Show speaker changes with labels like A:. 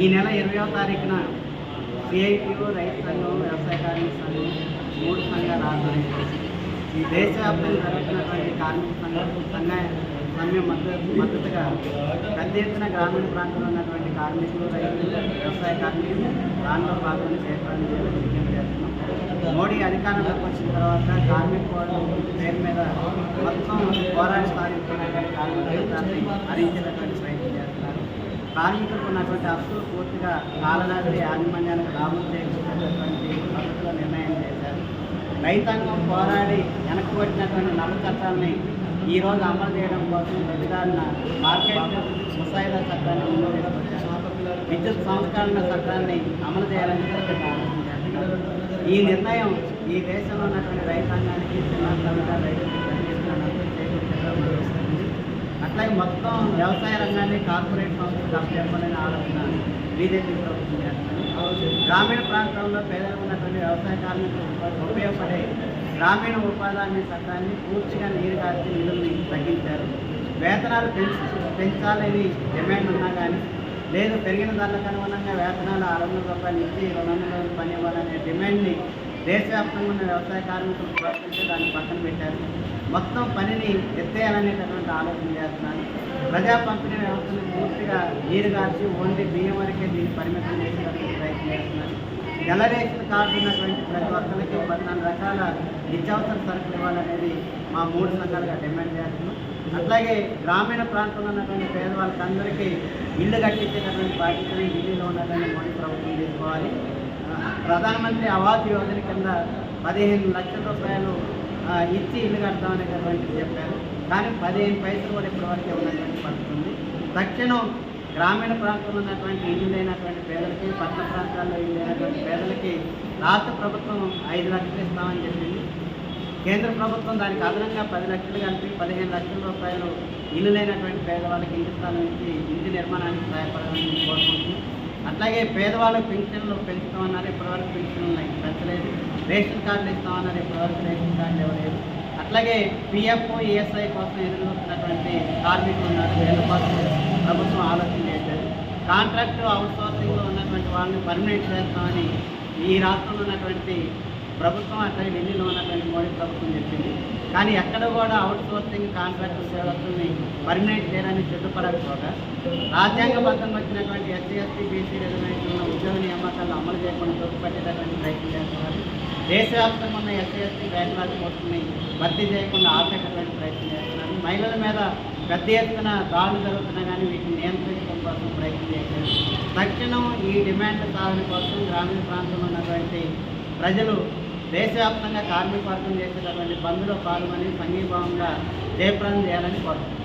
A: ఈ నెల 20వ తారీఖున సిఐటియు, రైతు సంఘం, వ్యవసాయ కార్మిక సంఘం 3 సంఘాల ఆధ్వర్యంలో ఈ దేశవ్యాప్తంగా జరుగుతున్నటువంటి కార్మిక సమ్మె మద్దతుగా పెద్ద ఎత్తున గ్రామీణ ప్రాంతంలో ఉన్నటువంటి కార్మికులు, రైతులు, వ్యవసాయ కార్మికులు దానిలో పాల్గొని చేపట్టడం విజ్ఞప్తి చేస్తున్నాం. మోడీ అధికారంలోకి వచ్చిన తర్వాత కార్మిక కోడ్ల పేరు మీద మొత్తం పోరాట సాధిస్తున్నటువంటి కార్మికులని హరించినటువంటి ప్రయత్నం చేస్తున్నారు. కార్మికులకు ఉన్నటువంటి హక్కులు పూర్తిగా కాలనాటి యాజమాన్యానికి లాభం చేకూర్చేటటువంటి పద్ధతిలో నిర్ణయం చేశారు. రైతాంగం పోరాడి వెనకబట్టినటువంటి నల్ల చట్టాలని ఈరోజు అమలు చేయడం కోసం ప్రతిదారిన మార్కెట్ ముసాయిదా చట్టాన్ని అమలు చేసుకొచ్చారు. విద్యుత్ సంస్కరణ చట్టాన్ని అమలు చేయాలని ఆలోచించారు. ఈ నిర్ణయం ఈ దేశంలో ఉన్నటువంటి రైతాంగానికి చిన్న రైతులకు చేకూర్చేస్తుంది. అట్లాగే మొత్తం వ్యవసాయ రంగాన్ని కార్పొరేట్ సంస్థలకు అప్పచెప్పాలని ఆలోచన బీజేపీ ప్రభుత్వం చేస్తుంది. గ్రామీణ ప్రాంతంలో పేదలకు ఉన్నటువంటి వ్యవసాయ కార్మికులకు ఉపయోగపడే గ్రామీణ ఉపాధి హామీ చట్టాన్ని పూర్తిగా నీరుగార్చి నిధుల్ని తగ్గించారు. వేతనాలు పెంచాలని డిమాండ్ ఉన్నా కానీ లేదు, పెరిగిన ధరలకు అనుగుణంగా వేతనాలు 600 రూపాయలు ఇచ్చి 200 రోజులు పని ఇవ్వాలనే డిమాండ్ని దేశవ్యాప్తంగా ఉన్న వ్యవసాయ కార్మికులు ప్రోత్సహించి దాన్ని పక్కన పెట్టారు. మొత్తం పనిని ఎత్తేయాలనేటటువంటి ఆలోచన చేస్తున్నారు. ప్రజా పంపిణీ వ్యవస్థను పూర్తిగా నీరుగార్చి ఓన్లీ బియ్యం వరకే దీన్ని పరిమితం చేసేటటువంటి ప్రయత్నం చేస్తున్నారు. నెల రేషన్ కార్డు ఉన్నటువంటి ప్రతి ఒక్కరికి 14 రకాల నిత్యావసర సరుకులు ఇవ్వాలనేది మా 3 సంఘాలుగా డిమాండ్ చేస్తున్నాం. అట్లాగే గ్రామీణ ప్రాంతంలో ఉన్నటువంటి పేదవాళ్ళకందరికీ ఇల్లు కట్టించేటటువంటి బాధ్యతని ఢిల్లీలో ఉన్నటువంటి మోడీ ప్రభుత్వం తీసుకోవాలి. ప్రధానమంత్రి ఆవాస్ యోజన కింద 15 లక్షల రూపాయలు ఇచ్చి ఇల్లు కడతామనేటటువంటిది చెప్పారు. కానీ 15 పైసలు కూడా ఇప్పటివరకు ఉన్నటువంటి పరిస్థితి ఉంది. తక్షణం గ్రామీణ ప్రాంతంలో ఉన్నటువంటి ఇల్లు లేనటువంటి పేదలకి, పట్టణ ప్రాంతాల్లో ఇల్లు లేనటువంటి పేదలకి రాష్ట్ర ప్రభుత్వం 5 లక్షలు ఇస్తామని చెప్పింది. కేంద్ర ప్రభుత్వం దానికి అదనంగా 10 లక్షలు కలిపి 15 లక్షల రూపాయలు ఇల్లు లేనటువంటి పేదవాళ్ళకి ఇంటి స్థలం ఇచ్చి ఇంటి నిర్మాణానికి సహాయపడాలని కోరుకుంటుంది. అట్లాగే పేదవాళ్ళకి పెన్షన్లు పెంచుతామన్నారు, ఇప్పటివరకు పెన్షన్లు పెంచలేదు. రేషన్ కార్డులు ఇస్తామన్నారు, ఇప్పటివరకు రేషన్ కార్డులు ఇవ్వలేదు. అట్లాగే పిఎఫ్, ఈఎస్ఐ కోసం ఎదుర్కొంటున్నటువంటి కార్మికులు ఉన్నారు, వీళ్ళ కోసం ప్రభుత్వం ఆలోచన చేశారు. కాంట్రాక్టు అవుట్సోర్సింగ్లో ఉన్నటువంటి వాళ్ళని పర్మనెంట్ చేస్తామని ఈ రాష్ట్రంలో ఉన్నటువంటి ప్రభుత్వం, అట్లాగే ఢిల్లీలో ఉన్నటువంటి మోడీ ప్రభుత్వం చెప్పింది. కానీ ఎక్కడ కూడా అవుట్సోర్సింగ్ కాంట్రాక్టు సేవకుల్ని పర్మనెంట్ చేయడానికి సిద్ధపడకపోగా రాజ్యాంగబద్ధంగా వచ్చినటువంటి ఎస్సీ, ఎస్టీ, బీసీ రిజర్వేషన్ల ఉద్యోగ నియామకాలను అమలు చేయకుండా తోడ్పట్టేటటువంటి ప్రయత్నం చేస్తున్నారు. దేశవ్యాప్తంగా ఉన్న ఎస్సీ, ఎస్టీ బ్యాక్లాగ్ పోస్టుని భర్తీ చేయకుండా ఆపేటటువంటి ప్రయత్నం చేస్తున్నారు. మహిళల మీద పెద్ద ఎత్తున దాడులు జరుగుతున్నా కానీ వీటిని నియంత్రించడం కోసం ప్రయత్నం చేశారు. తక్షణం ఈ డిమాండ్ల సాధన కోసం గ్రామీణ ప్రాంతంలో ఉన్నటువంటి ప్రజలు దేశవ్యాప్తంగా కార్మిక వర్గం చేసేటటువంటి బంద్లో పాల్గొని సంఘీభావంగా జయప్రదం చేయాలని కోరుతున్నారు.